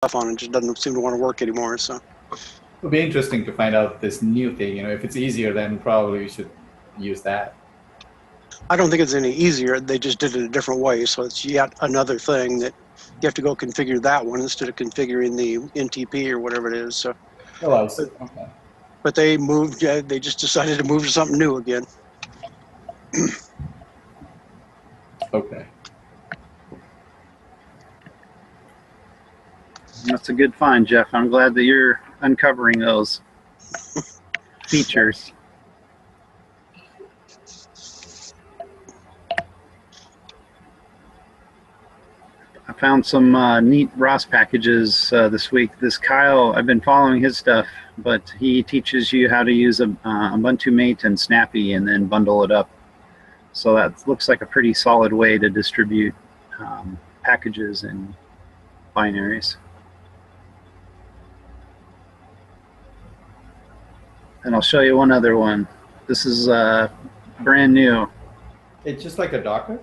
on it just doesn't seem to want to work anymore. So It'll be interesting to find out this new thing. If it's easier, then probably we should use that. I don't think it's any easier. They just did it a different way. So it's yet another thing that you have to go configure that one instead of configuring the NTP or whatever it is. So, Oh, I see. Okay. but they moved. They just decided to move to something new again. Okay. That's a good find, Jeff. I'm glad that you're uncovering those features. I found some neat ROS packages this week. This Kyle, I've been following his stuff, but he teaches you how to use Ubuntu Mate and Snappy and then bundle it up. So that looks like a pretty solid way to distribute packages and binaries. And I'll show you one other one. This is brand new. It's just like a Docker?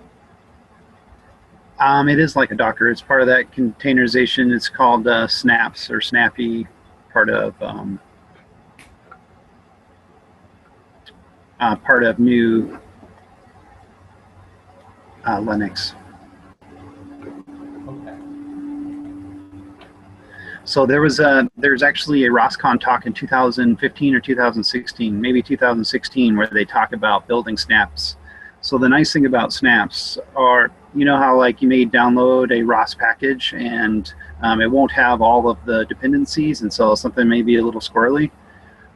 It is like a Docker. It's part of that containerization. It's called Snaps or Snappy, part of new Linux. Okay. So there's actually a ROSCON talk in 2015 or 2016, maybe 2016, where they talk about building snaps. So the nice thing about snaps are, how like you may download a ROS package and it won't have all of the dependencies, and so something may be a little squirrely.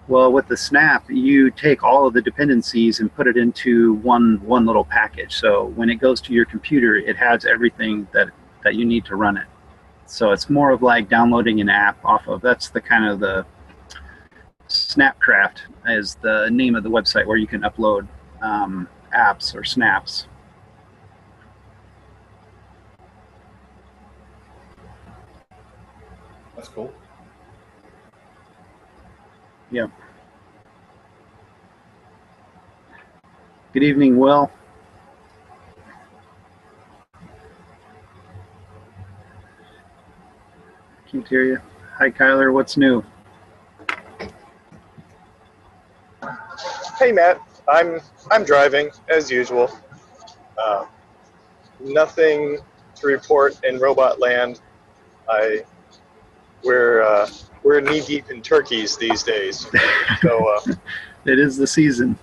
Well, with the snap, you take all of the dependencies and put it into one little package. So when it goes to your computer, it has everything that you need to run it. So it's more of like downloading an app off of, that's the kind of the Snapcraft is the name of the website where you can upload apps or snaps. That's cool. Yep. Good evening, Will. Can't hear you. Hi, Kyler. What's new? Hey, Matt. I'm driving as usual. Nothing to report in robot land. We're knee deep in turkeys these days. So it is the season.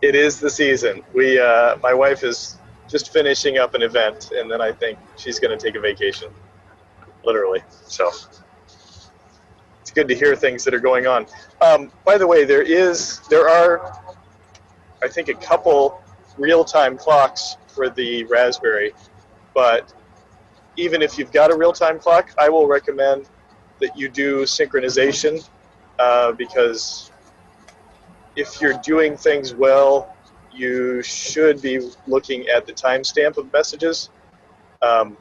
It is the season. My wife is just finishing up an event, and then I think she's going to take a vacation, literally. So it's good to hear things that are going on. By the way, there are, I think, a couple real-time clocks for the Raspberry, but even if you've got a real-time clock, I will recommend that you do synchronization because if you're doing things well, you should be looking at the timestamp of messages. I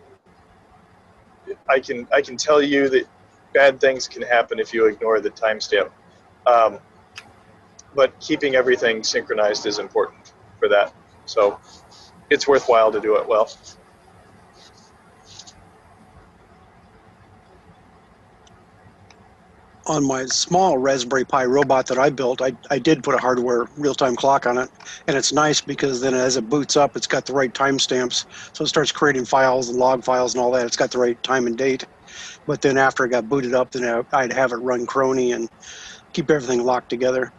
can tell you that bad things can happen if you ignore the timestamp. But keeping everything synchronized is important for that. So it's worthwhile to do it well. On my small Raspberry Pi robot that I built, I did put a hardware real-time clock on it, and it's nice because then as it boots up, it's got the right timestamps, so it starts creating files and log files and all that. It's got the right time and date. But then after it got booted up, then I'd have it run Crony and keep everything locked together.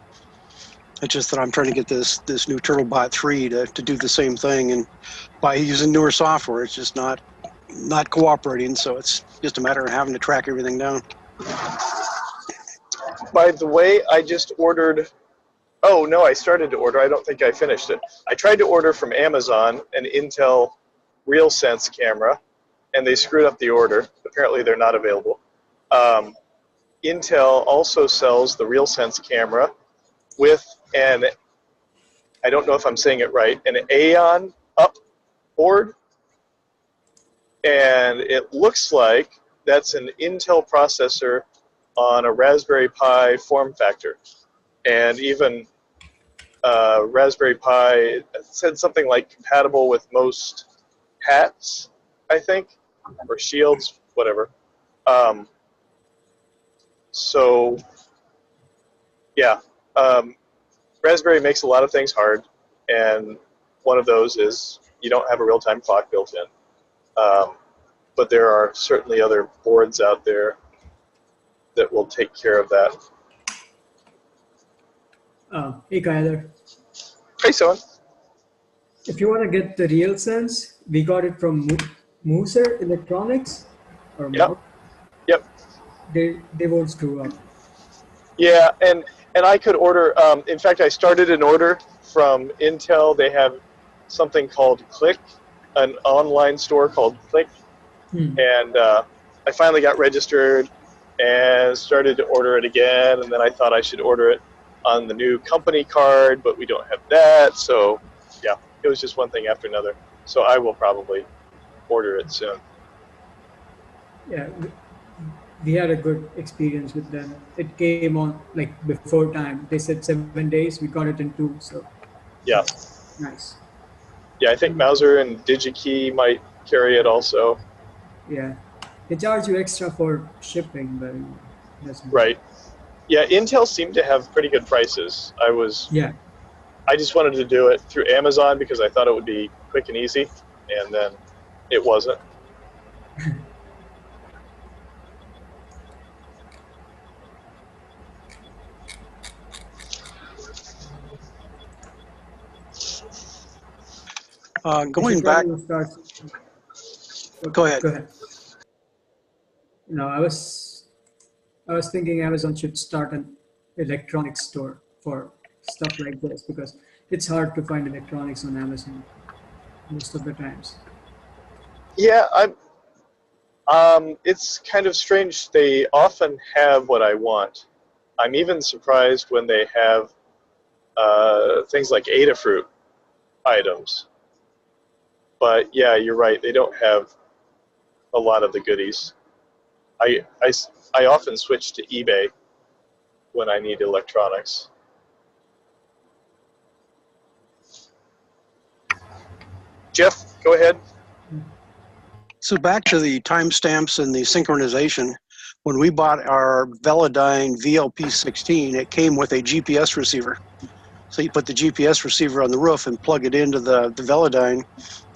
It's just that I'm trying to get this new TurtleBot 3 to do the same thing, and by using newer software, it's just not cooperating. So it's just a matter of having to track everything down. By the way, I just ordered, oh no, I started to order, I don't think I finished it. I tried to order from Amazon an Intel Realsense camera, and they screwed up the order. Apparently they're not available. Intel also sells the Realsense camera with an, I don't know if I'm saying it right, an Aeon up board, and it looks like that's an Intel processor on a Raspberry Pi form factor. And even Raspberry Pi said something like compatible with most hats, I think, or shields, whatever. So, yeah, Raspberry makes a lot of things hard, and one of those is you don't have a real-time clock built in. But there are certainly other boards out there that will take care of that. Hey, Kyler. Hey, Sohin. If you want to get the Realsense, we got it from Mooser Electronics. Or Yep. Yep. They won't screw up. Yeah, and I could order. In fact, I started an order from Intel. They have something called Click, an online store called Click, and I finally got registered and started to order it again. And then I thought I should order it on the new company card, but we don't have that. So yeah, it was just one thing after another. So I will probably order it soon. Yeah, we had a good experience with them. It came on like before time. They said 7 days. We got it in 2. So Yeah. nice. Yeah, I think Mauser and DigiKey might carry it also. Yeah, they charge you extra for shipping, but that's right. Yeah, Intel seemed to have pretty good prices. I just wanted to do it through Amazon because I thought it would be quick and easy, and then it wasn't. Going back. Go ahead. Go ahead. No, I was thinking Amazon should start an electronics store for stuff like this because it's hard to find electronics on Amazon most of the times. Yeah, it's kind of strange. They often have what I want. I'm even surprised when they have things like Adafruit items. But yeah, you're right. They don't have a lot of the goodies. I often switch to eBay when I need electronics. Jeff, go ahead. So back to the timestamps and the synchronization. When we bought our Velodyne VLP16, it came with a GPS receiver. So you put the GPS receiver on the roof and plug it into the Velodyne,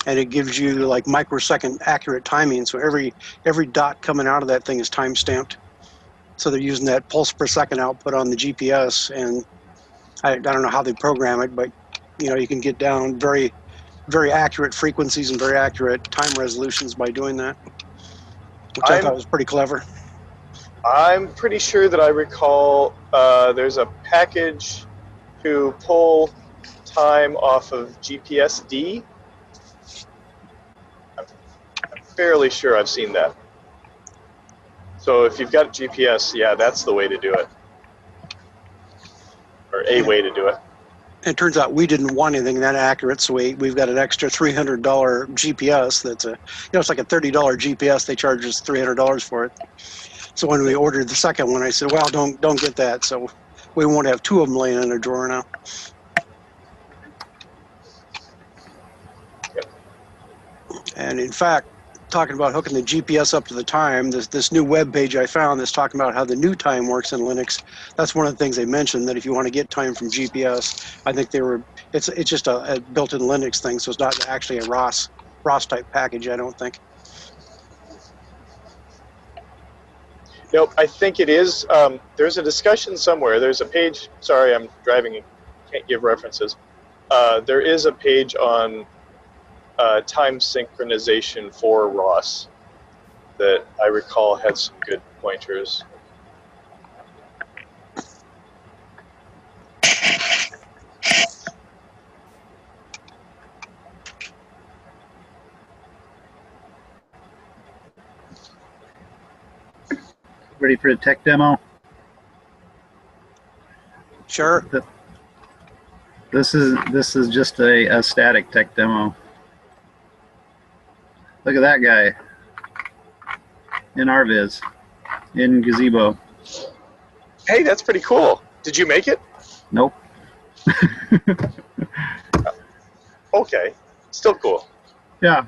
and it gives you like microsecond accurate timing. So every dot coming out of that thing is time stamped. So they're using that pulse per second output on the GPS, and I don't know how they program it, but you can get down very, very accurate frequencies and very accurate time resolutions by doing that, which I thought was pretty clever. I'm pretty sure that I recall there's a package to pull time off of GPS-D. I'm fairly sure I've seen that. So if you've got GPS, yeah, that's the way to do it. Or a way to do it. And it turns out we didn't want anything that accurate, so we've got an extra $300 GPS. That's it's like a $30 GPS. They charge us $300 for it. So when we ordered the second one, I said, well, don't get that. So we won't have 2 of them laying in a drawer now. Yep. And in fact, talking about hooking the GPS up to the time, this new web page I found that's talking about how the new time works in Linux. That's one of the things they mentioned, that if you want to get time from GPS, I think it's just a built-in Linux thing, so it's not actually a ROS type package, I don't think. Nope, I think it is. There's a discussion somewhere. There's a page. Sorry, I'm driving and can't give references. There is a page on time synchronization for ROS that I recall had some good pointers. Ready for a tech demo? Sure. This is just a static tech demo. Look at that guy in RViz, in Gazebo. Hey, that's pretty cool. Did you make it? Nope. Okay, still cool. Yeah.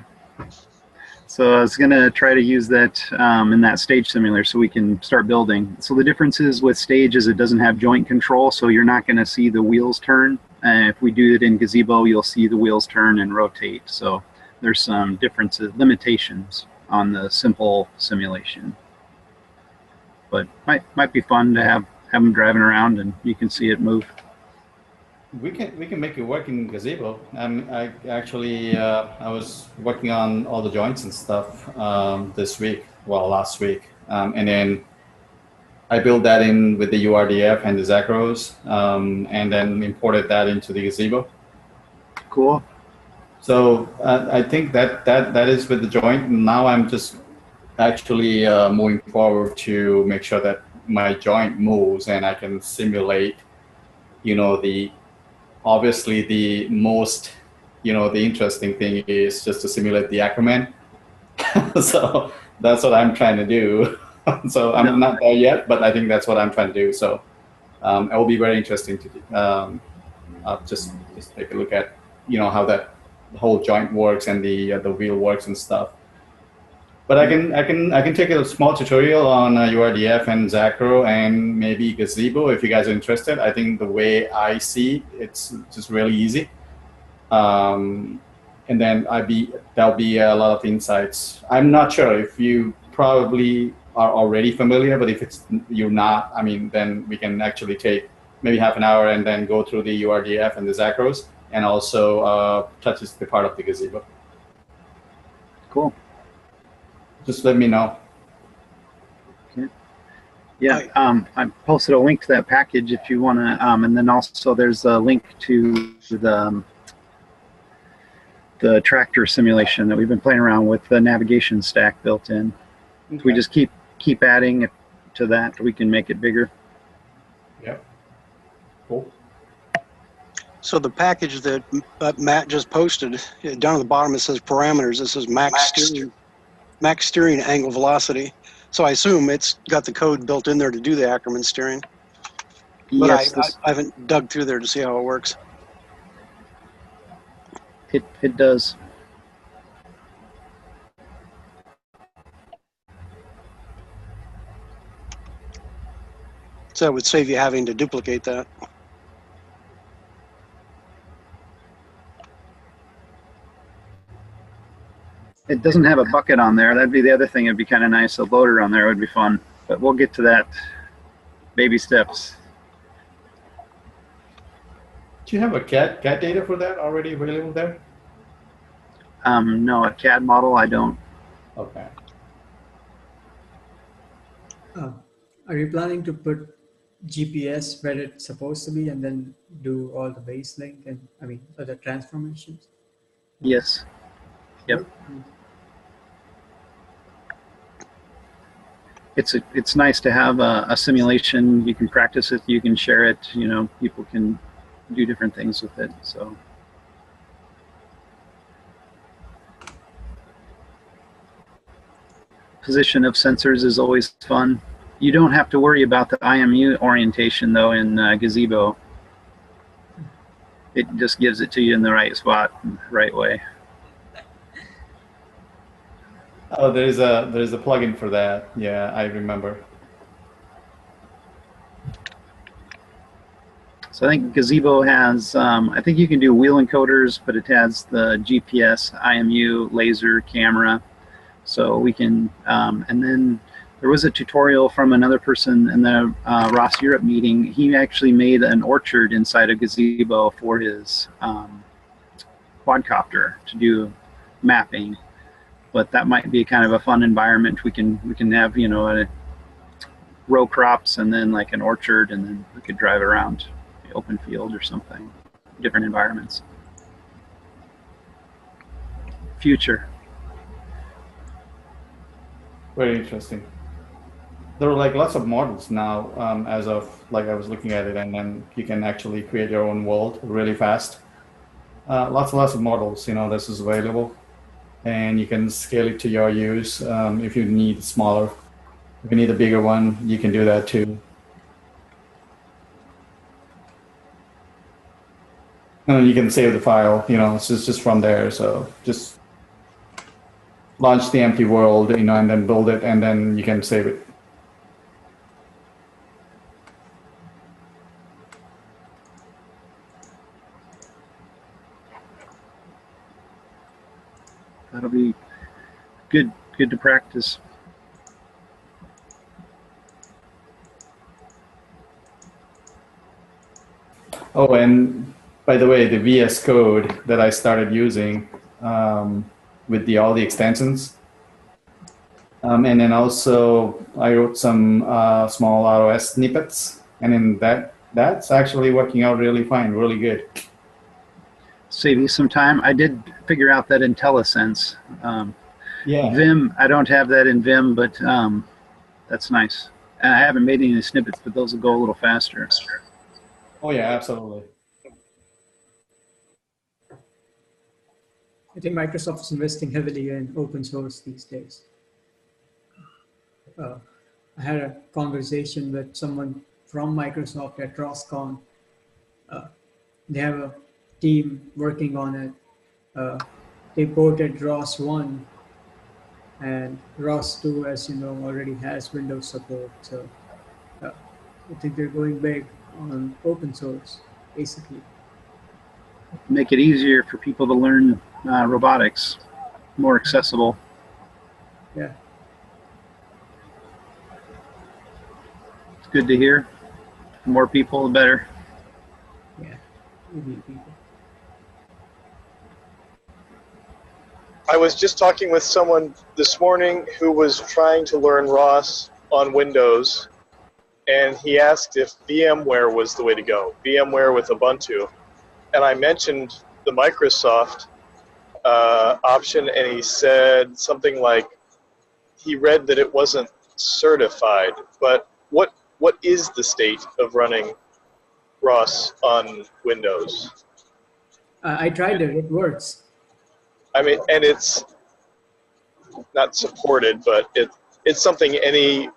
So I was going to try to use that in that stage simulator so we can start building. So the difference is with stage is it doesn't have joint control, so you're not going to see the wheels turn. If we do it in gazebo, you'll see the wheels turn and rotate. So there's some differences, limitations on the simple simulation. But might be fun to have them driving around and you can see it move. We can make it work in gazebo. I actually I was working on all the joints and stuff this week, well last week, and then I built that in with the URDF and the Zacros, and then imported that into the gazebo. Cool. So I think that is with the joint. Now I'm just actually moving forward to make sure that my joint moves and I can simulate, obviously the most, the interesting thing is just to simulate the Ackerman. So that's what I'm trying to do. So I'm not there yet, but I think that's what I'm trying to do. So it will be very interesting to just take a look at, how that whole joint works and the wheel works and stuff. But I can take a small tutorial on URDF and Zacro and maybe Gazebo if you guys are interested. I think the way I see it's just really easy, and then there'll be a lot of insights. I'm not sure if you probably are already familiar, but if you're not, then we can actually take maybe half an hour and then go through the URDF and the Zacros and also touch the part of the Gazebo. Cool. Just let me know. Okay. Yeah, I posted a link to that package if you want to, and then also there's a link to the tractor simulation that we've been playing around with the navigation stack built in. Okay. So we just keep adding to that. We can make it bigger. Yep. Cool. So the package that Matt just posted, down at the bottom it says parameters. It says max steering angle velocity. So I assume it's got the code built in there to do the Ackerman steering. But yes, I haven't dug through there to see how it works. It does. So it would save you having to duplicate that. It doesn't have a bucket on there. That'd be the other thing. It'd be kind of nice. A loader on there would be fun. But we'll get to that. Baby steps. Do you have a CAD data for that already available there? No, a CAD model I don't. Okay. Are you planning to put GPS where it's supposed to be and then do all the base link and the transformations? Yes. Yep. It's nice to have a simulation. You can practice it. You can share it. People can do different things with it. So. Position of sensors is always fun. You don't have to worry about the IMU orientation though in Gazebo. It just gives it to you in the right spot, right way. Oh, there's a plugin for that. Yeah, I remember. So I think Gazebo has, I think you can do wheel encoders, but it has the GPS, IMU, laser, camera. So we can, and then there was a tutorial from another person in the Ross Europe meeting. He actually made an orchard inside a Gazebo for his quadcopter to do mapping. But that might be kind of a fun environment. We can have a row crops and then like an orchard, and then we could drive around the open field or something. Different environments. Future. Very interesting. There are like lots of models now, as of like I was looking at it, and then you can actually create your own world really fast. Lots of models, this is available. And you can scale it to your use. If you need smaller, if you need a bigger one, you can do that too. And then you can save the file, it's just from there. So just launch the empty world, and then build it, and then you can save it. That'll be good to practice. Oh, and by the way, the VS Code that I started using with all the extensions, and then also I wrote some small ROS snippets, and then that's actually working out really fine, really good. Save you some time. I did figure out that IntelliSense. Yeah. Vim, I don't have that in Vim, but that's nice. And I haven't made any snippets, but those will go a little faster. Oh yeah, absolutely. I think Microsoft is investing heavily in open source these days. I had a conversation with someone from Microsoft at ROSCON. They have a team working on it. They ported ROS 1, and ROS 2, as you know, already has Windows support. So I think they're going big on open source, basically. Make it easier for people to learn robotics, more accessible. Yeah. It's good to hear. The more people, the better. Yeah. We need people. I was just talking with someone this morning who was trying to learn ROS on Windows, and he asked if VMware was the way to go, VMware with Ubuntu. And I mentioned the Microsoft option, and he said something like he read that it wasn't certified. But what is the state of running ROS on Windows? I tried it. It works. I mean, and it's not supported, but it's something any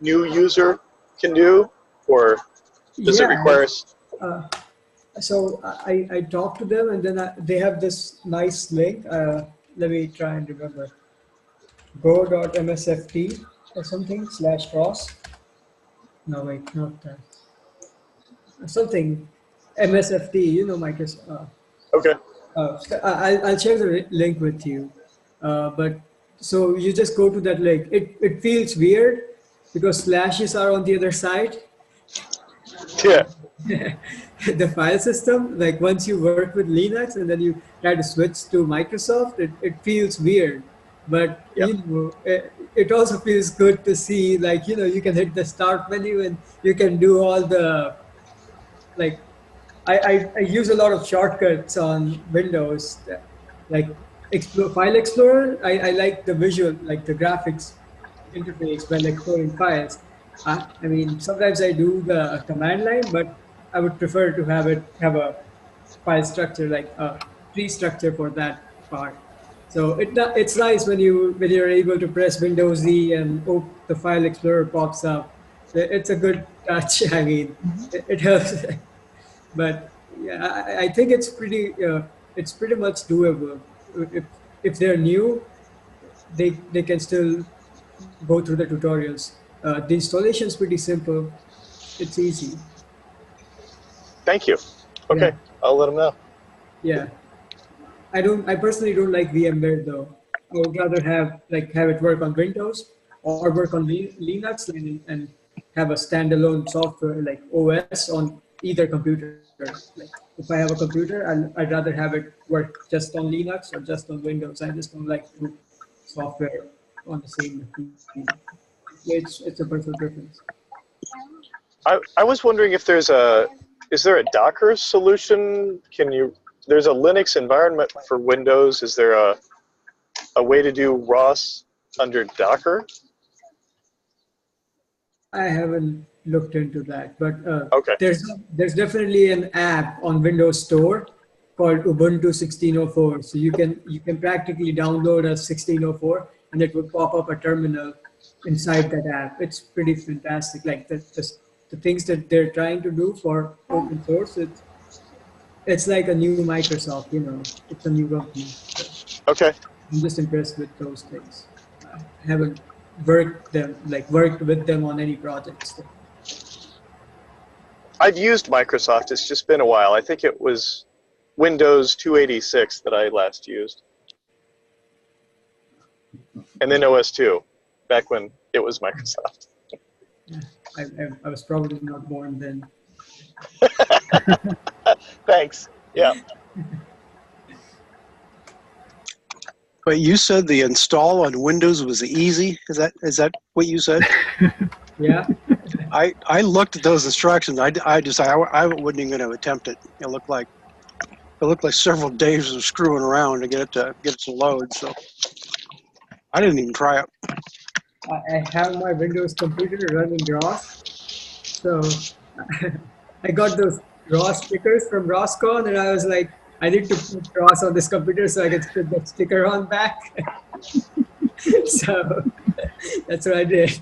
new user can do, or does it require? So I talked to them, and then they have this nice link. Let me try and remember. go.msft or something /cross. No, wait, not that. Something MSFT, you know, Microsoft. Okay. I'll share the link with you. But so you just go to that link. It feels weird because slashes are on the other side. Yeah. The file system, like once you work with Linux and then you try to switch to Microsoft, it feels weird. But Yep. you know, it also feels good to see, like, you know, you can hit the start menu and you can do all the, like, I use a lot of shortcuts on Windows, like File Explorer. I like the visual, like the graphics interface when exploring files. I mean, sometimes I do the command line, but I would prefer to have a file structure, like a tree structure for that part. So it's nice when you're able to press Windows Z and the File Explorer pops up. It's a good touch. I mean, it helps. But yeah, I think it's pretty much doable. If they're new, they can still go through the tutorials. The installation is pretty simple. It's easy. Thank you. Okay, Yeah. I'll let them know. Yeah. I personally don't like VMware though. I would rather have it work on Windows or work on Linux and have a standalone software like OS on either computer. Like if I have a computer, I'd rather have it work just on Linux or just on Windows. I just don't like to software on the same machine. It's a personal preference. I was wondering if is there a Docker solution? There's a Linux environment for Windows. Is there a way to do ROS under Docker? I haven't looked into that, but Okay. there's definitely an app on Windows Store called Ubuntu 16.04. So you can practically download a 16.04 and it would pop up a terminal inside that app. It's pretty fantastic. Like the things that they're trying to do for open source, it's like a new Microsoft, you know, it's a new company. So. Okay. I'm just impressed with those things. I haven't worked with them on any projects. I've used Microsoft. It's just been a while. I think it was Windows 286 that I last used. And then OS 2, back when it was Microsoft. Yeah, I was probably not born then. Thanks. Yeah. But you said the install on Windows was easy. Is that what you said? Yeah. I looked at those instructions. I wouldn't even gonna attempt it. It looked like several days of screwing around to get it to load. So I didn't even try it. I have my Windows computer running ROS. So I got those ROS stickers from Roscon, and I was like, I need to put ROS on this computer so I can put that sticker on back. So that's what I did.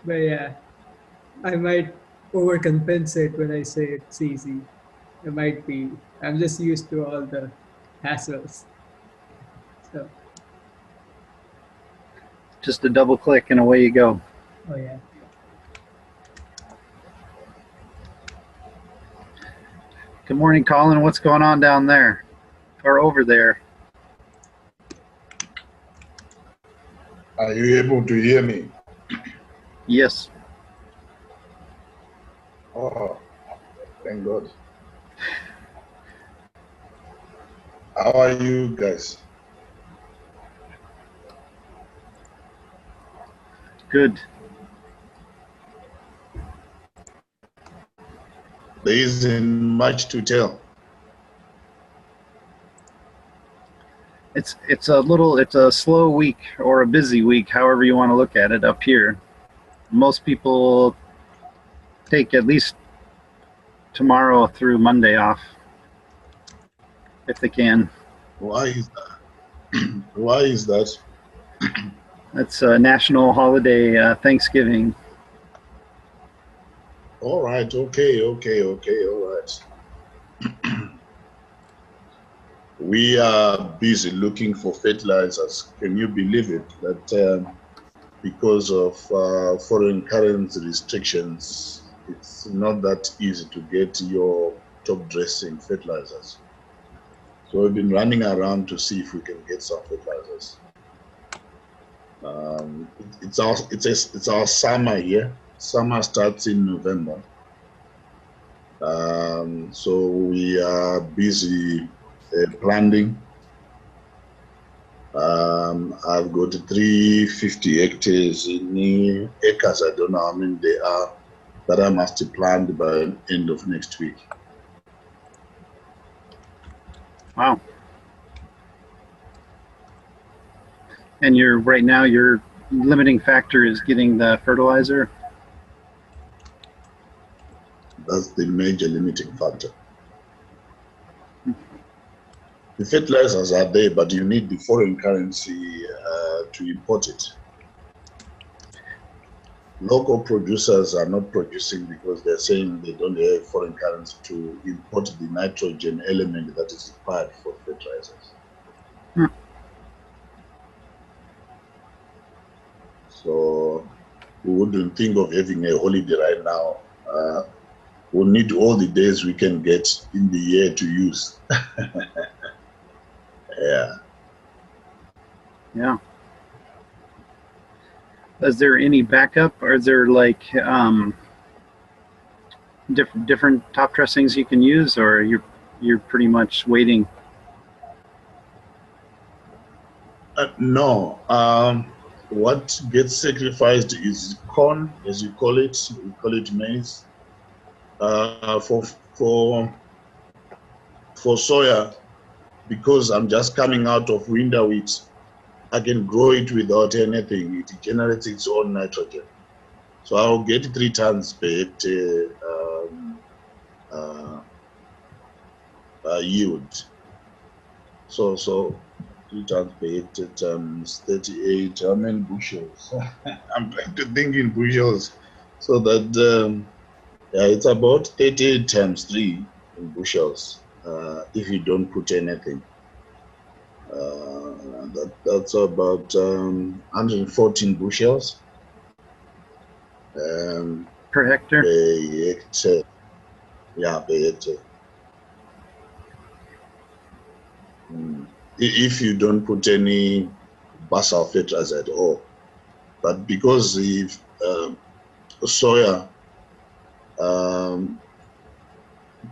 But yeah, I might overcompensate when I say it's easy. It might be. I'm just used to all the hassles. So, Just a double click and away you go. oh yeah. Good morning, Colin. What's going on down there or over there? Are you able to hear me? Yes. Oh, thank God. How are you guys? Good. There isn't much to tell. It's a slow week or a busy week, however you want to look at it up here. Most people take at least tomorrow through Monday off if they can. Why is that? Why is that? It's a national holiday, Thanksgiving. All right, okay, all right. We are busy looking for fertilizers. Can you believe it? That because of foreign currency restrictions, it's not that easy to get your top dressing fertilizers. So we've been running around to see if we can get some fertilizers. It's our summer here. Summer starts in November. So we are busy planting. I've got 350 hectares in acres. I don't know how many they are that I must plant by the end of next week. Wow. And right now your limiting factor is getting the fertilizer? That's the major limiting factor. The fertilizers are there, but you need the foreign currency to import it. Local producers are not producing because they're saying they don't have foreign currency to import the nitrogen element that is required for fertilizers. Hmm. So we wouldn't think of having a holiday right now. We'll need all the days we can get in the year to use. Yeah. Yeah. Is there any backup, or is there like different top dressings you can use, or you're pretty much waiting? No. What gets sacrificed is corn, as you call it. We call it maize. For soya, because I'm just coming out of winter wheat, I can grow it without anything. It generates its own nitrogen. So I'll get 3 tons per hectare yield. So 3 tons per hectare times 38. How many bushels? I'm trying to think in bushels, so that yeah, it's about 38 times 3 in bushels. if you don't put anything. That's about 114 bushels per hectare. per hectare. Yeah, per hectare. If you don't put any basal fertilizer at all. But because if soya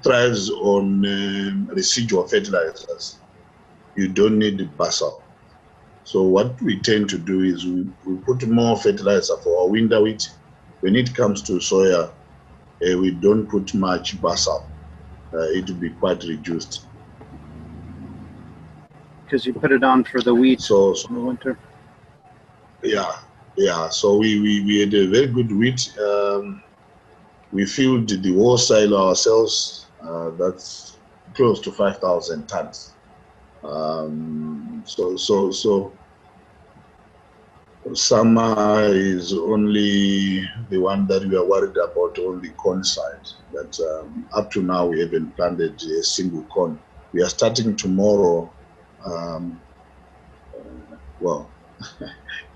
thrives on residual fertilizers, you don't need the basal. So what we tend to do is we put more fertilizer for our winter wheat. When it comes to soya, we don't put much basal. It will be quite reduced. Because you put it on for the wheat So in the winter. Yeah. So we had a very good wheat. We filled the whole silo ourselves. That's close to 5,000 tons. So summer is only the one that we are worried about on the corn side. But up to now, we haven't planted a single corn. We are starting tomorrow. Well,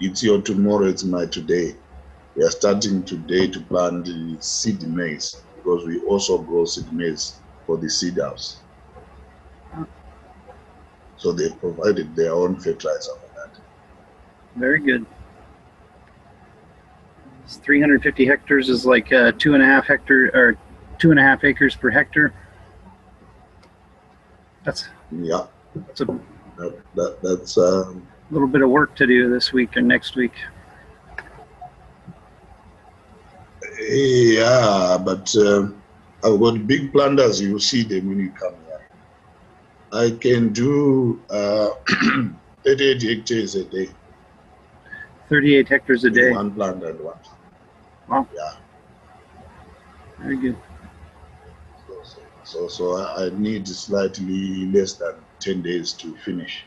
it's your tomorrow, it's my today. We are starting today to plant the seed maize because we also grow seed maize for the seed house. So they provided their own fertilizer for that. Very good. 350 hectares is like 2.5 acres per hectare. That's Yeah. That's a That's little bit of work to do this week and next week. yeah, but I've got big planters. You see them when you come here. I can do 38 hectares a day. 38 hectares a day. One plant and one. Wow. Yeah. Very good. So I need slightly less than 10 days to finish.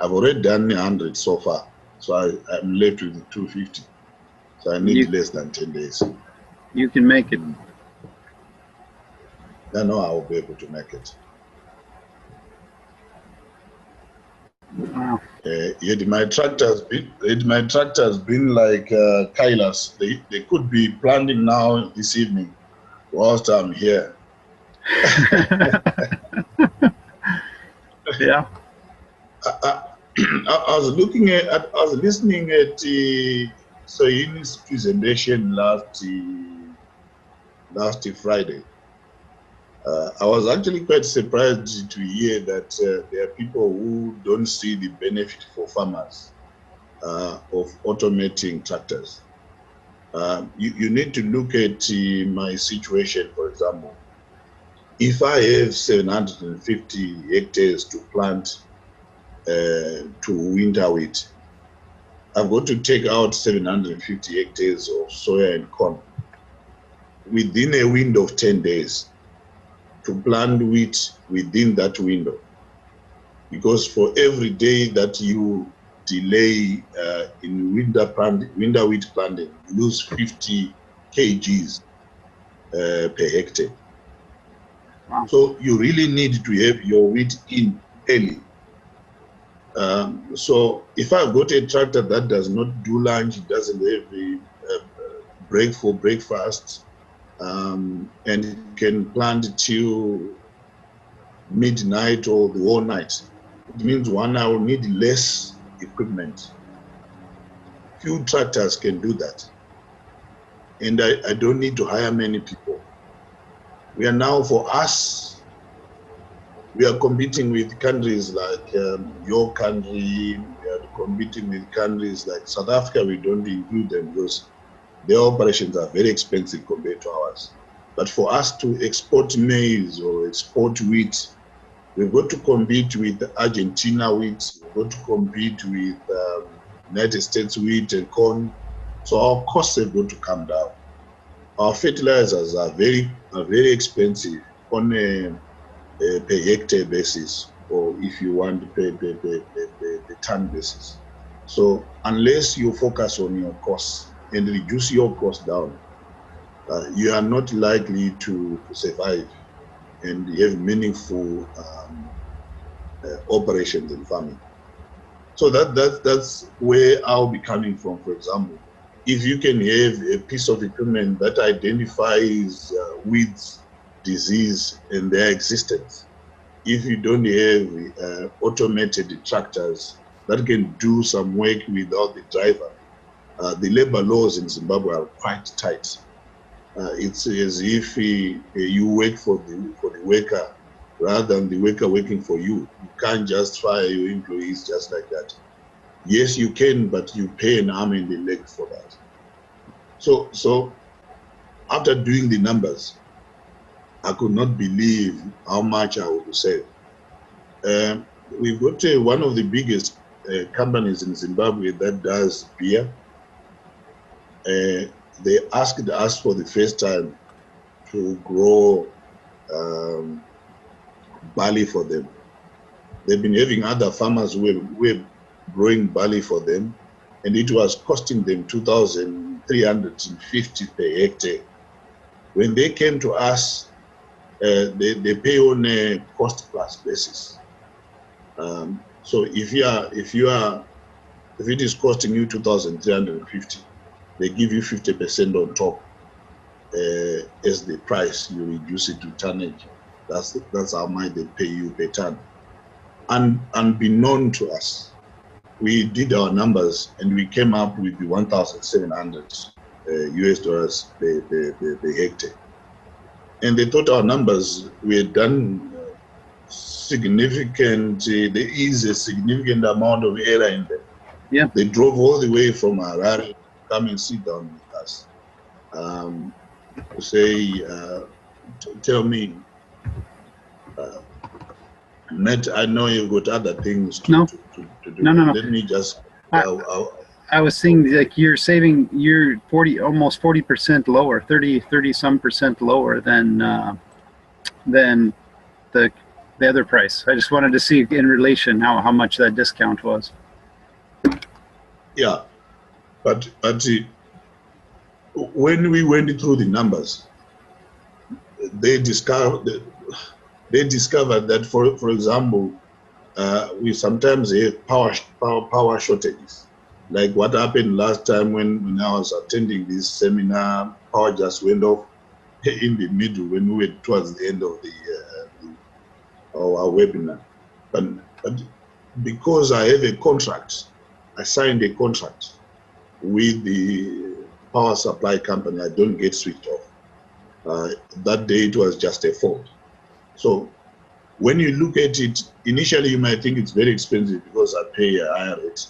I've already done 100 so far, so I'm left with 250. So I need less than 10 days. You can make it. I know I will be able to make it. Wow. Yet my tractor's been like Kailas. They could be planting now this evening whilst I'm here. Yeah. I was listening at Sohin's presentation last Friday. I was actually quite surprised to hear that there are people who don't see the benefit for farmers of automating tractors. You need to look at my situation, for example. If I have 750 hectares to plant to winter wheat, I've got to take out 750 hectares of soya and corn within a window of 10 days to plant wheat within that window. Because for every day that you delay in winter wheat planting, you lose 50 kgs per hectare. Wow. So you really need to have your wheat in early. So if I've got a tractor that does not do lunch, it doesn't have a break for breakfast, and it can plant till midnight or the whole night, it means I will need less equipment. Few tractors can do that. And I don't need to hire many people. We are now, for us, we are competing with countries like your country, we are competing with countries like South Africa. We don't include them because their operations are very expensive compared to ours. But for us to export maize or export wheat, we've got to compete with Argentina wheat, we've got to compete with United States wheat and corn. So our costs have got to come down. Our fertilizers are very expensive on a per hectare basis, or if you want per ton basis. So unless you focus on your costs and reduce your costs down, you are not likely to survive and have meaningful operations in farming. So that's where I'll be coming from. For example, if you can have a piece of equipment that identifies weeds, disease, and their existence, if you don't have automated tractors that can do some work without the driver, the labor laws in Zimbabwe are quite tight. It's as if you work for the worker rather than the worker working for you. You can't just fire your employees just like that. Yes, you can, but you pay an arm and a leg for that. So after doing the numbers, I could not believe how much I would save. We've got one of the biggest companies in Zimbabwe that does beer. They asked us for the first time to grow barley for them. They've been having other farmers who were growing barley for them, and it was costing them 2,350 per hectare. When they came to us, they pay on a cost plus basis. So if it is costing you 2,350, they give you 50% on top as the price. You reduce it to tonnage. That's how much they pay you per ton. And unbeknown to us, we did our numbers and we came up with the 1,700 US dollars per hectare. And they thought our numbers were done significant. There is a significant amount of error in them. Yeah. They drove all the way from Harare to come and sit down with us. To say, tell me, Matt, I know you've got other things to do. No. Let me just. I was saying, like, you're saving, you're almost 40% lower, 30 some percent lower than the other price. I just wanted to see in relation how much that discount was. Yeah, but when we went through the numbers, they discovered that for example, we sometimes have power shortages. Like what happened last time when I was attending this seminar, power just went off in the middle when we were towards the end of our webinar. But because I have a contract, I signed a contract with the power supply company, I don't get switched off. That day it was just a fault. So when you look at it, initially you might think it's very expensive because I pay a higher rate.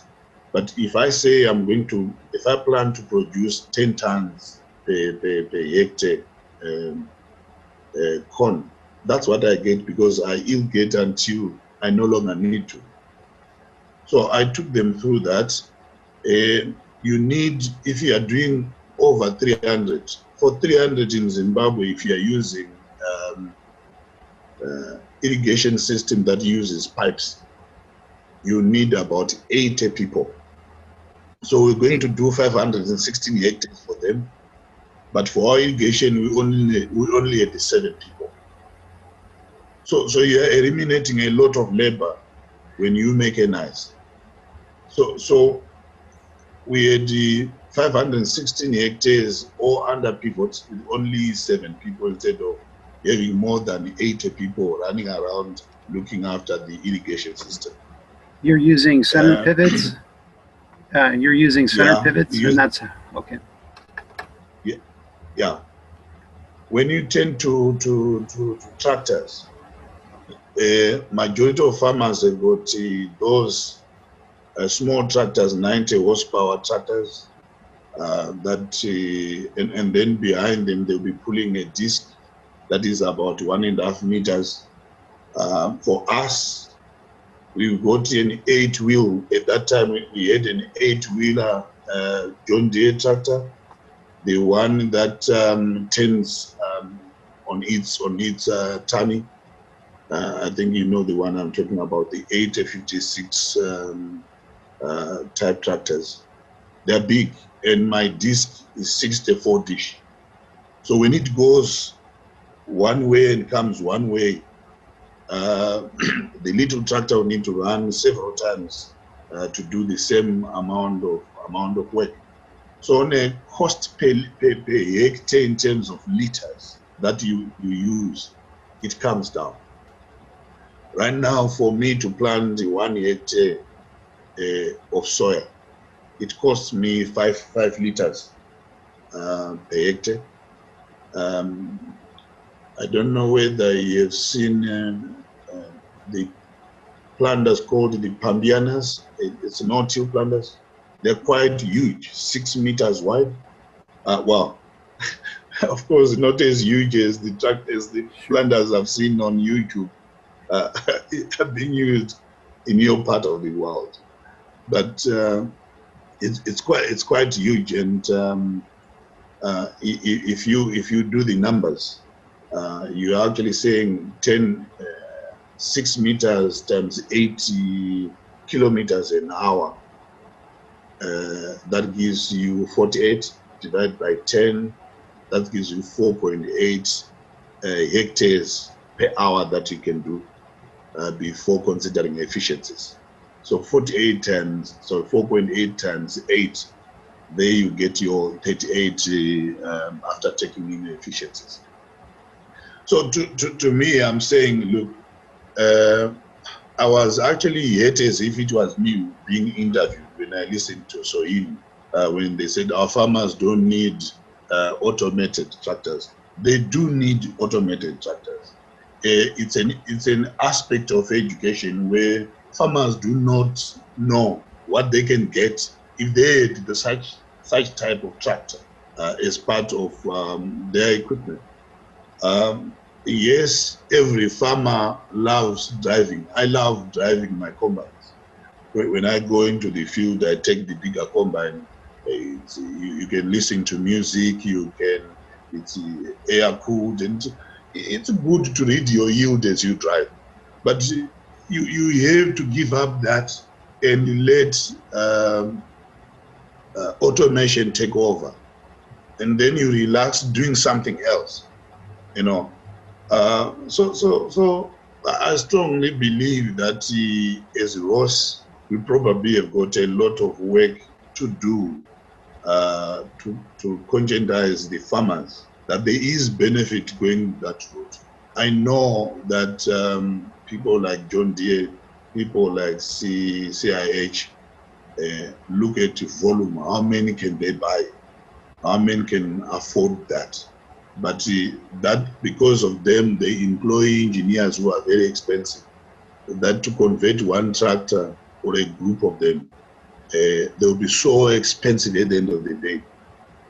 But if I say if I plan to produce 10 tons per hectare corn, that's what I get because I irrigate until I no longer need to. So I took them through that. You need, if you are doing over 300, for 300 in Zimbabwe, if you are using irrigation system that uses pipes, you need about 80 people. So we're going to do 516 hectares for them, but for our irrigation, we only had 7 people. So you are eliminating a lot of labor when you mechanize. So we had the 516 hectares all under pivots with only 7 people instead of having more than 80 people running around looking after the irrigation system. You're using center pivots? You're using center pivots, and that's okay. Yeah. When you tend to tractors, majority of farmers have got those small tractors, 90 horsepower tractors, and then behind them they'll be pulling a disc that is about 1.5 meters. For us, we've got an 8-wheel. At that time, we had an 8-wheeler John Deere tractor, the one that turns on its tummy. I think you know the one I'm talking about, the 856 type tractors. They're big, and my disc is 64 dish. So when it goes one way and comes one way, the little tractor will need to run several times to do the same amount of work. So on a cost per hectare in terms of liters that you use, it comes down. Right now, for me to plant 1 hectare of soya, it costs me 5 liters per hectare. I don't know whether you have seen the planters called the Pambianas. It's no-till planters. They're quite huge, 6 meters wide. Well, of course, not as huge as the planters I've seen on YouTube have been used in your part of the world. But it's quite huge, and if you do the numbers, you're actually saying 6 meters times 80 kilometers an hour. That gives you 48 divided by 10. That gives you 4.8 hectares per hour that you can do before considering efficiencies. So 4.8 times 8, there you get your 38 after taking in efficiencies. So to me, I'm saying, look, I was actually hurt as if it was me being interviewed when I listened to Sohin when they said our farmers don't need automated tractors. They do need automated tractors. It's an aspect of education where farmers do not know what they can get if they had such type of tractor as part of their equipment. Yes, every farmer loves driving. I love driving my combines. When I go into the field, I take the bigger combine. You can listen to music. It's air cooled, and it's good to read your yield as you drive. But you have to give up that and let automation take over, and then you relax doing something else. You know. So I strongly believe that as Ross, we probably have got a lot of work to do to conscientize the farmers that there is benefit going that route. I know that people like John Deere, people like CIH look at volume. How many can they buy? How many can afford that? But that because of them, they employ engineers who are very expensive. That to convert one tractor or a group of them, they'll be so expensive at the end of the day.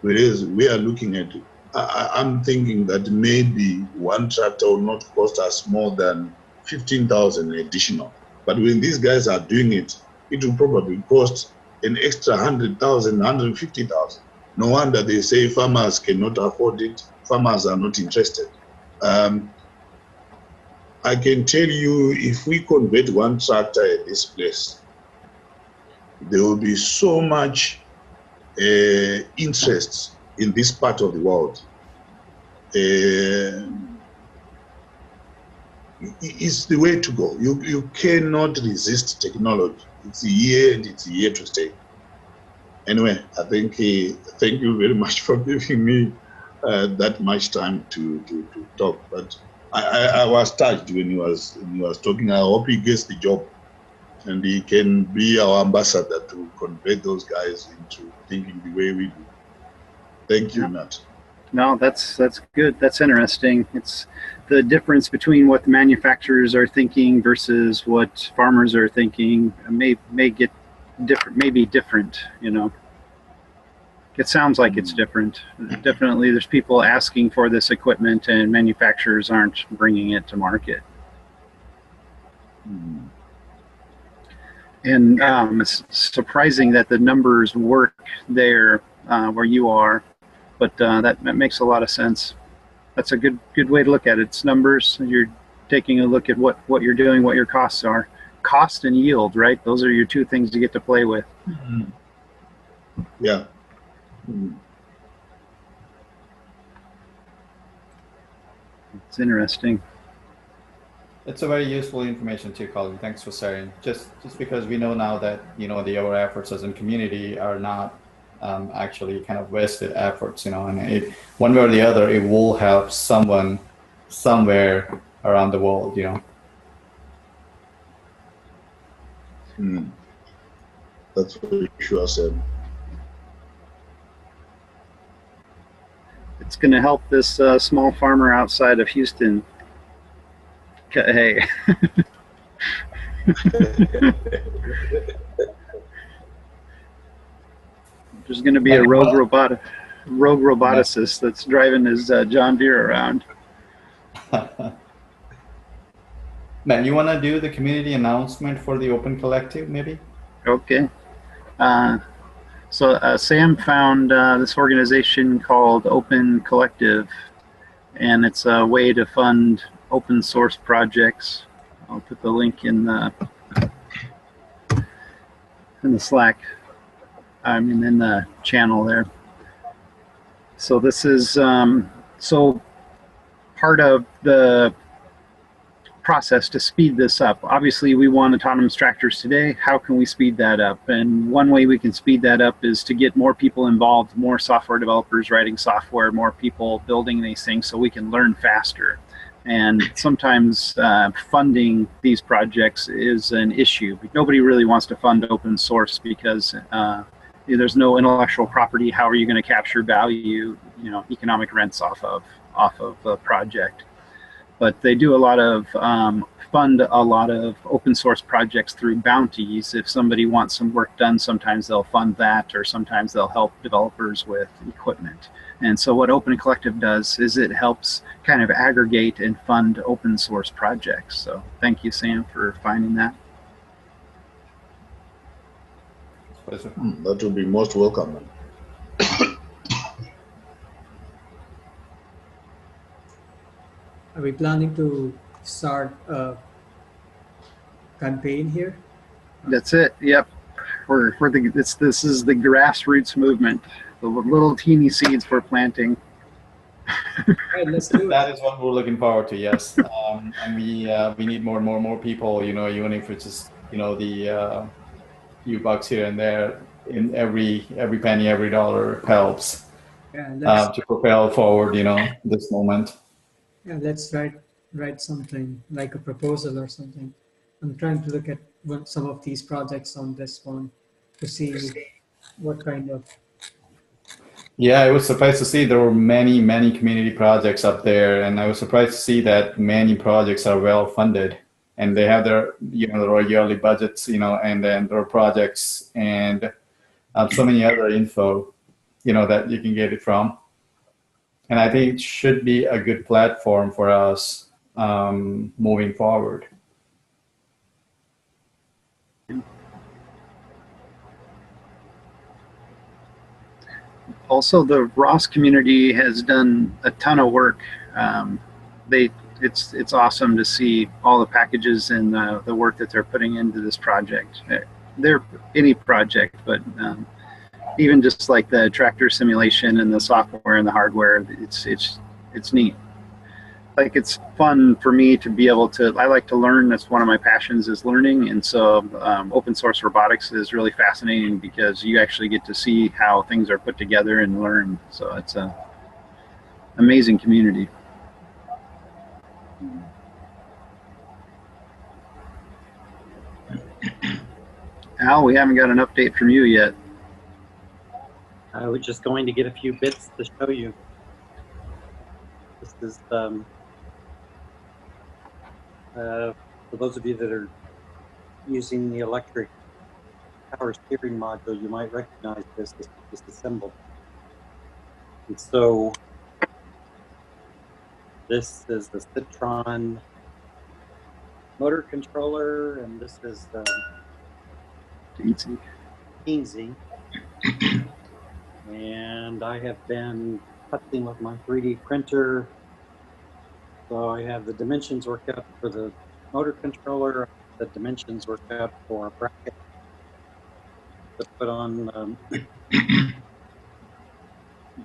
Whereas we are looking at, I'm thinking that maybe one tractor will not cost us more than 15,000 additional. But when these guys are doing it, it will probably cost an extra 100,000, 150,000. No wonder they say farmers cannot afford it. Farmers are not interested. I can tell you, if we convert one tractor at this place, there will be so much interest in this part of the world. It's the way to go. You cannot resist technology. It's here and it's here to stay. Anyway, I think thank you very much for giving me that much time to talk. But I was touched when he was talking. I hope he gets the job and he can be our ambassador to convert those guys into thinking the way we do. Thank you, Nat. No, that's good. That's interesting. It's the difference between what the manufacturers are thinking versus what farmers are thinking may get different, maybe different, you know. It sounds like it's different. Definitely there's people asking for this equipment and manufacturers aren't bringing it to market. And it's surprising that the numbers work there where you are, but that makes a lot of sense. That's a good way to look at it. It's numbers. You're taking a look at what you're doing, what your costs are. Cost and yield, right? Those are your two things you get to play with. Yeah. It's interesting. It's a very useful information too, Colin. Thanks for sharing. Just because we know now that our efforts as a community are not actually kind of wasted efforts, and one way or the other, it will help someone somewhere around the world, That's for sure, Sam. It's going to help this small farmer outside of Houston. Hey. There's going to be a rogue roboticist that's driving his John Deere around. Matt, you want to do the community announcement for the Open Collective, maybe? Okay. So Sam found this organization called Open Collective, and it's a way to fund open source projects. I'll put the link in the Slack. I mean, in the channel there. So this is so part of the process to speed this up. Obviously, we want autonomous tractors today. How can we speed that up? And one way we can speed that up is to get more people involved, more software developers writing software, more people building these things so we can learn faster. And sometimes funding these projects is an issue. Nobody really wants to fund open source because there's no intellectual property. How are you going to capture value, economic rents off of a project? But they do a lot of fund a lot of open source projects through bounties. If somebody wants some work done, sometimes they'll fund that, or sometimes they'll help developers with equipment. And so what Open Collective does is it helps kind of aggregate and fund open source projects. So thank you, Sam, for finding that. That will be most welcome. Are we planning to start a campaign here? That's it. Yep. This is the grassroots movement. The little teeny seeds we're planting. All right, let's do it. That is what we're looking forward to. Yes, and we need more people. Even if it's just the few bucks here and there, in every penny, every dollar helps to propel forward. This moment. Yeah, let's write something like a proposal or something. I'm trying to look at some of these projects on this one to see what kind of. Yeah, I was surprised to see there were many community projects up there, and I was surprised to see that many projects are well funded, and they have their their yearly budgets, and then their projects and so many other info, that you can get it from. And I think it should be a good platform for us moving forward. Also, the Ross community has done a ton of work. It's awesome to see all the packages and the work that they're putting into this project. They're any project, but even just like the tractor simulation and the software and the hardware, it's neat. Like, it's fun for me to be able to, I like to learn. That's one of my passions, is learning. And so open source robotics is really fascinating because you actually get to see how things are put together and learn. So it's an amazing community. Al, we haven't got an update from you yet. I was just going to get a few bits to show you. This is for those of you that are using the electric power steering module, you might recognize this disassembled. And so this is the Citron motor controller, and this is the Teensy. And I have been cutting with my 3D printer. So I have the dimensions worked out for the motor controller, the dimensions worked out for a bracket to put on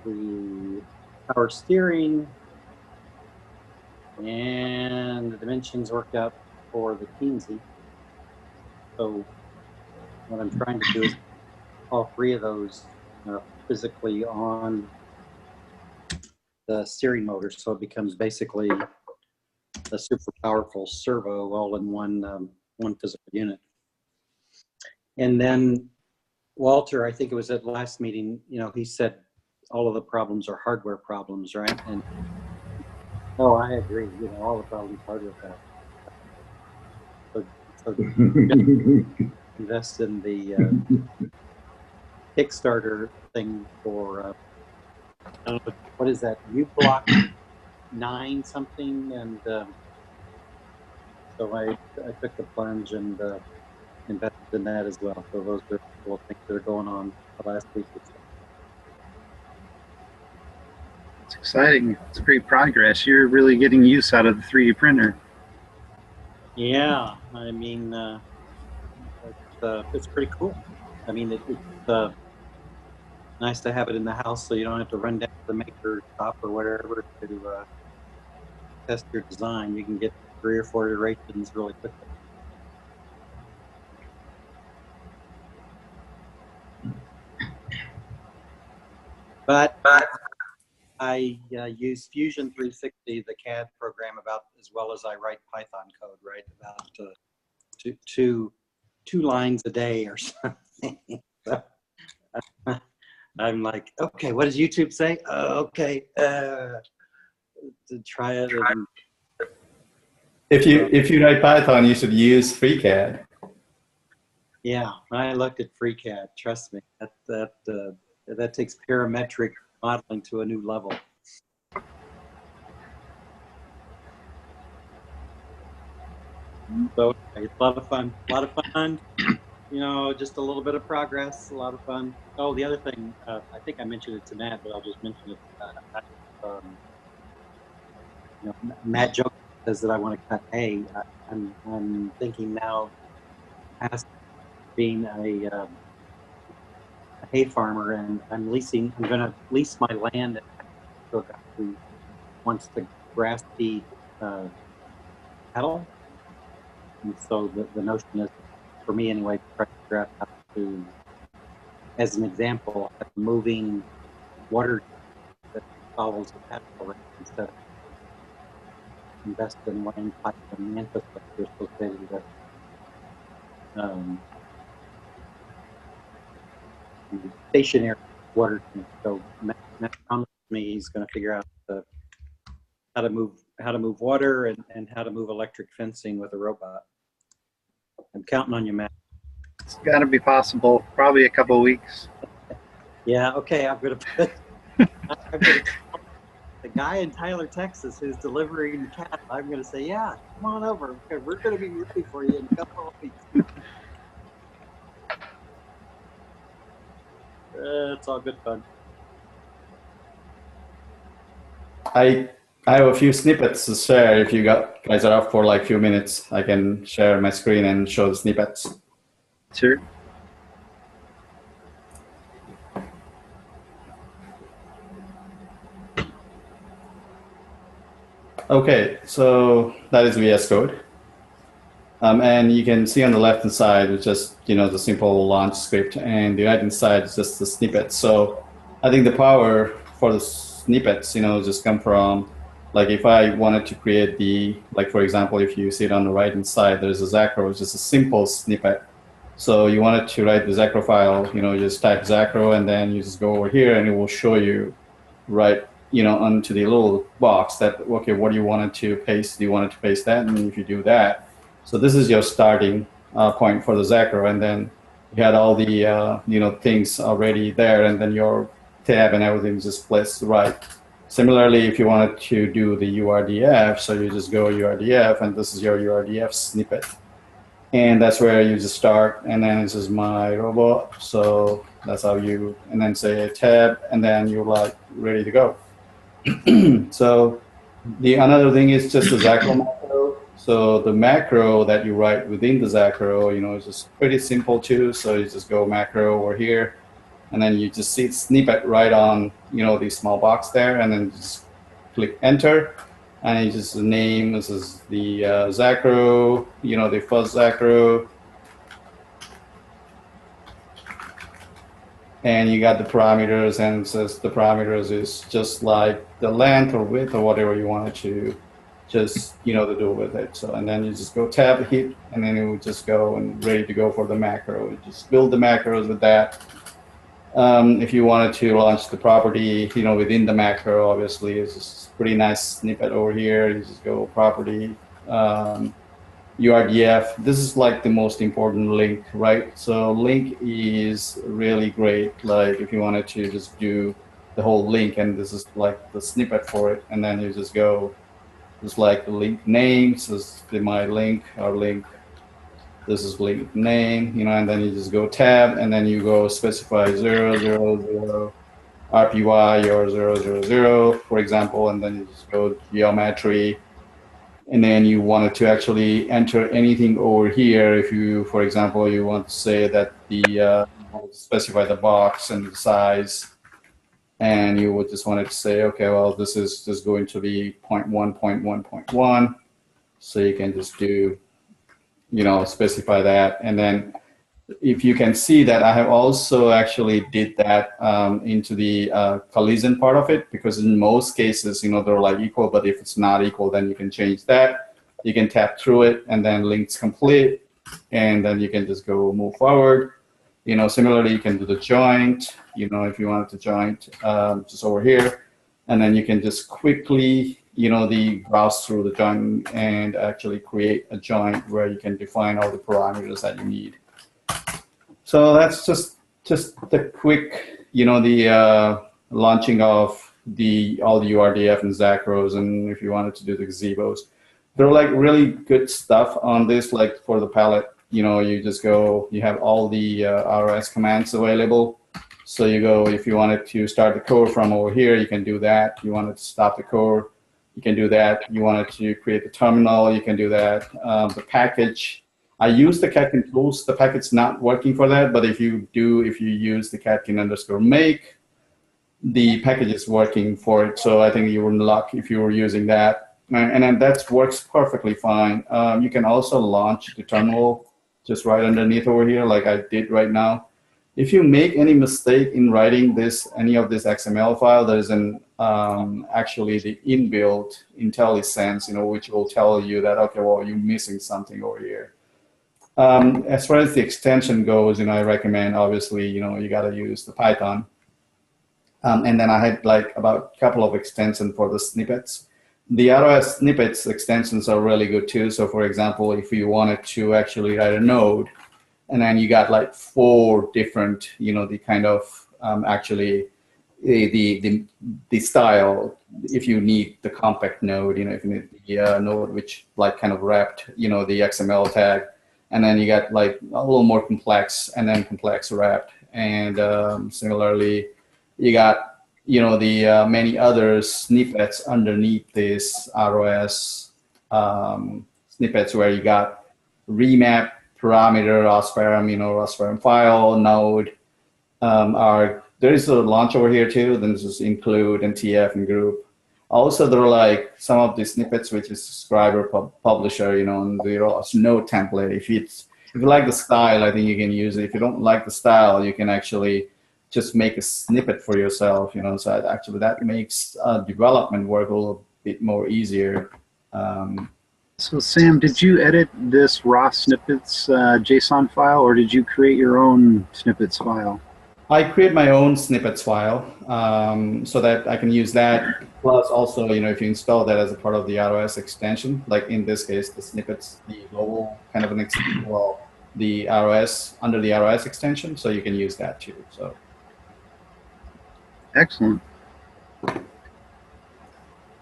the power steering. and the dimensions worked out for the teensy. So what I'm trying to do is all three of those physically on the steering motor, so it becomes basically a super powerful servo all in one physical unit. And then Walter, I think it was at last meeting, he said all of the problems are hardware problems, right? And oh, I agree. All the problems are hardware problems. So invest in the Kickstarter thing for I don't know, what is that? U-Block 9 something, and so I took the plunge and invested in that as well. So those are cool things that are going on the last week or so. It's exciting. It's great progress. You're really getting use out of the 3D printer. Yeah, I mean, it's pretty cool. I mean, it's nice to have it in the house, so you don't have to run down to the maker shop or whatever to test your design. You can get 3 or 4 iterations really quickly. But I use Fusion 360, the CAD program, about as well as I write Python code, right? About two lines a day or something. So, I'm like, okay, what does YouTube say? Okay, to try it. And, If you write Python, you should use FreeCAD. yeah, I looked at FreeCAD. Trust me, that takes parametric modeling to a new level. So it's a lot of fun. Just a little bit of progress, a lot of fun. Oh, the other thing, I think I mentioned it to Matt, but I'll just mention it. Matt jokes says that I want to cut hay. I'm thinking now, past being a hay farmer, and I'm going to lease my land to a guy who wants to grass feed cattle. And so the notion is, for me anyway, to try to figure out how to, as an example, moving water that follows the cattle instead of invest in land pipe and infrastructure associated with stationary water tanks. So Matt promised me he's going to figure out how to move water and how to move electric fencing with a robot. I'm counting on you, Matt. It's got to be possible. Probably a couple of weeks. Yeah. Okay. I'm gonna the guy in Tyler, Texas, who's delivering cattle. I'm gonna say, yeah, come on over. We're gonna be ready for you in a couple of weeks. It's all good fun. I have a few snippets to share. If you guys are up for like a few minutes, I can share my screen and show the snippets. Sure. Okay, so that is VS Code. And you can see on the left-hand side, it's just, the simple launch script, and the right-hand side is just the snippet. So I think the power for the snippets, just come from, like if I wanted to create for example, if you see it on the right-hand side, there's a Zacro, which is a simple snippet. So you wanted to write the Zacro file, you just type Zacro, and then you just go over here, and it will show you right, onto the little box that, okay, what do you want to paste? Do you want to paste that? And if you do that, so this is your starting point for the Zacro, and then you had all the things already there, and then your tab and everything just placed right. Similarly, if you wanted to do the URDF, so you just go URDF, and this is your URDF snippet. And that's where you just start, and then this is my robot. So that's how you, and then say tab, and then you're like ready to go. So another thing is just the Zacro macro. So the macro that you write within the Zacro, is just pretty simple too. So you just go macro over here, and then you just see snippet right on, the small box there, and then just click enter. And you just name, this is the Zacro, the first Zacro. And you got the parameters, and it says the parameters is just like the length or width or whatever you wanted to just, to do with it. So, and then you just go tab, hit, and then it will just go and ready to go for the macro. You just build the macros with that. If you wanted to launch the property, within the macro, obviously, it's just a pretty nice snippet over here. You just go property, URDF. This is like the most important link, right? So link is really great. Like if you wanted to just do the whole link, and this is like the snippet for it, and then you just go, just like the link name, so this is my link, our link. This is link name, and then you just go tab, and then you go specify 000 RPY or 000, for example, and then you just go geometry. And then you wanted to actually enter anything over here. If you, for example, you want to say that you want to specify the box and the size, and you would just wanted to say, okay, well, this is just going to be 0.1, 0.1, 0.1. So you can just do, specify that. And then if you can see that I have also actually did that into the collision part of it, because in most cases, they're like equal, but if it's not equal, then you can change that. You can tap through it, and then links complete, and then you can just go move forward. Similarly, you can do the joint, if you wanted to joint just over here, and then you can just quickly, browse through the joint and actually create a joint where you can define all the parameters that you need. So that's just the quick, the launching of all the URDF and Zacros, and if you wanted to do the gazebos. There are like really good stuff on this, like for the palette, you just go, you have all the ROS commands available. So you go, if you wanted to start the core from over here, you can do that. You wanted to stop the core, you can do that. You wanted to create the terminal, you can do that. The package, I use the Catkin tools. The packet's not working for that, but if you use the Catkin_make, the package is working for it. So I think you were in luck if you were using that. And then that works perfectly fine. You can also launch the terminal just right underneath over here, like I did right now. If you make any mistake in writing any of this XML file, there's actually the inbuilt IntelliSense, which will tell you that, okay, well, you're missing something over here. As far as the extension goes, I recommend, obviously, you got to use the Python. And then I had like about a couple of extensions for the snippets. The ROS snippets extensions are really good too. So for example, if you wanted to actually write a node, and then you got like 4 different, the kind of actually the style, if you need the compact node, if you need the node which like kind of wrapped, the XML tag, and then you got like a little more complex, and then complex wrapped, and similarly, you got the many other snippets underneath this ROS snippets where you got remap, parameter, ROS-param, ROS-param file, node. There is a launch over here too. Then this is include and TF and group. Also, there are like some of the snippets which is subscriber publisher, and there is no template. If you like the style, I think you can use it. If you don't like the style, you can actually just make a snippet for yourself, So actually, that makes development work a little bit more easier. So Sam, did you edit this raw snippets JSON file, or did you create your own snippets file? I create my own snippets file so that I can use that. Plus also, if you install that as a part of the ROS extension, like in this case, the snippets, the global kind of an extension, well, the ROS, under the ROS extension, so you can use that too. So. Excellent.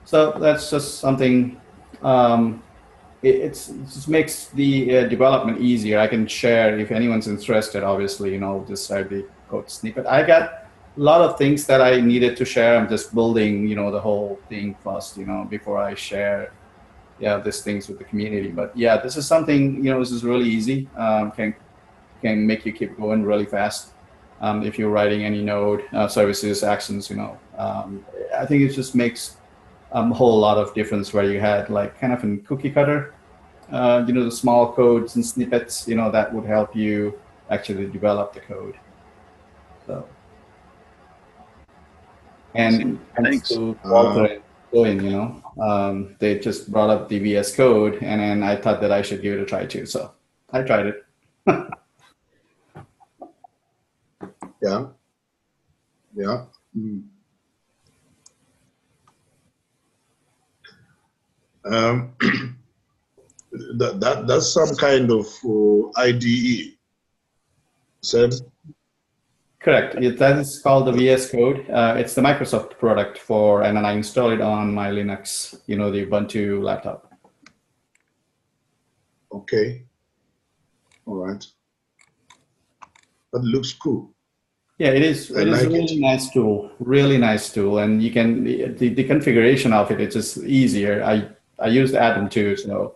So that's just something, it just makes the development easier. I can share, if anyone's interested, obviously, just share the code snippet. I got a lot of things that I needed to share. I'm just building, the whole thing first, before I share, these things with the community. But yeah, this is something, this is really easy. Can make you keep going really fast. If you're writing any node services actions, I think it just makes whole lot of difference where you had like kind of a cookie cutter, the small codes and snippets, that would help you actually develop the code. So, and thanks to Walter and Sohin, they just brought up the VS Code, and then I thought that I should give it a try too. So I tried it. Yeah. Yeah. Mm. That's some kind of IDE. Said? Correct. That is called the VS Code. It's the Microsoft product and then I install it on my Linux, the Ubuntu laptop. Okay. All right. That looks cool. Yeah, it is. It is a really nice tool. Really nice tool, and you can the configuration of it. It's just easier. I used Atom too, so,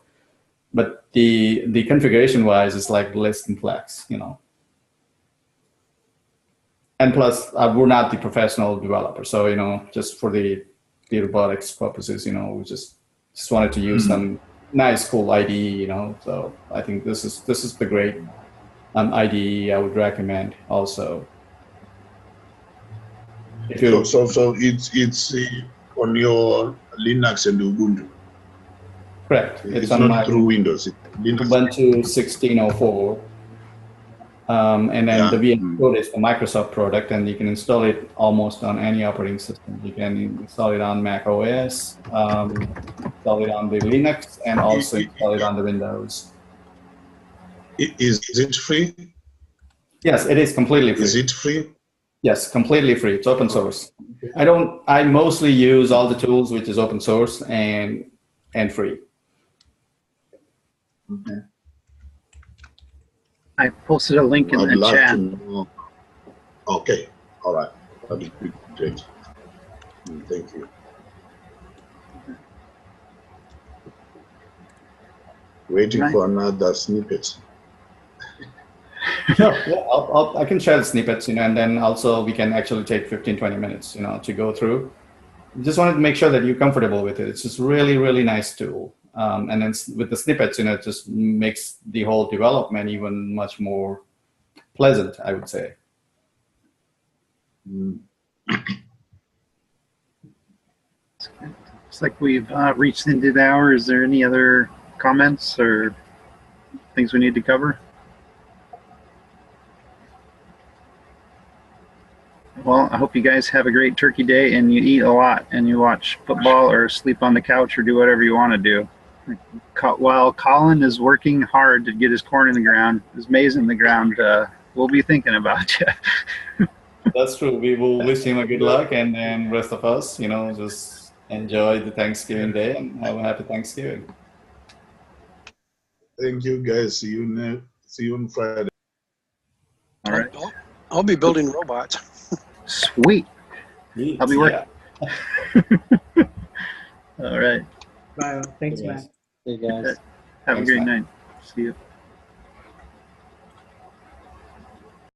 but the configuration wise is like less complex, And plus, we're not the professional developer, so just for the robotics purposes, we just wanted to use some nice, cool IDE, So I think this is the great IDE I would recommend also. So it's on your Linux and Ubuntu. Correct. It's on not my through Windows. Ubuntu 16.04. And then the VS Code is the Microsoft product, and you can install it almost on any operating system. You can install it on Mac OS, install it on the Linux, and also install it on the Windows. Is it free? Yes, it is completely free. Is it free? Yes, completely free. It's open source. I mostly use all the tools which is open source and free. Okay. I posted a link in the chat. Okay, all right. That'd be great. Thank you. Waiting for another snippet. Sure. Yeah, I can share the snippets, and then also we can actually take 15-20 minutes, to go through. Just wanted to make sure that you're comfortable with it. It's just really, really nice tool. And then with the snippets, it just makes the whole development even much more pleasant, I would say. Looks like we've reached into the hour. Is there any other comments or things we need to cover? Well, I hope you guys have a great turkey day and you eat a lot and you watch football or sleep on the couch or do whatever you want to do. While Colin is working hard to get his corn in the ground, his maize in the ground, we'll be thinking about you. That's true. We will wish him a good luck, and then rest of us, just enjoy the Thanksgiving day and have a happy Thanksgiving. Thank you, guys. See you on Friday. All right. I'll be building robots. Sweet. I'll be working. Yeah. All right. Bye. Thanks, man. Hey guys. Have a great night. See you.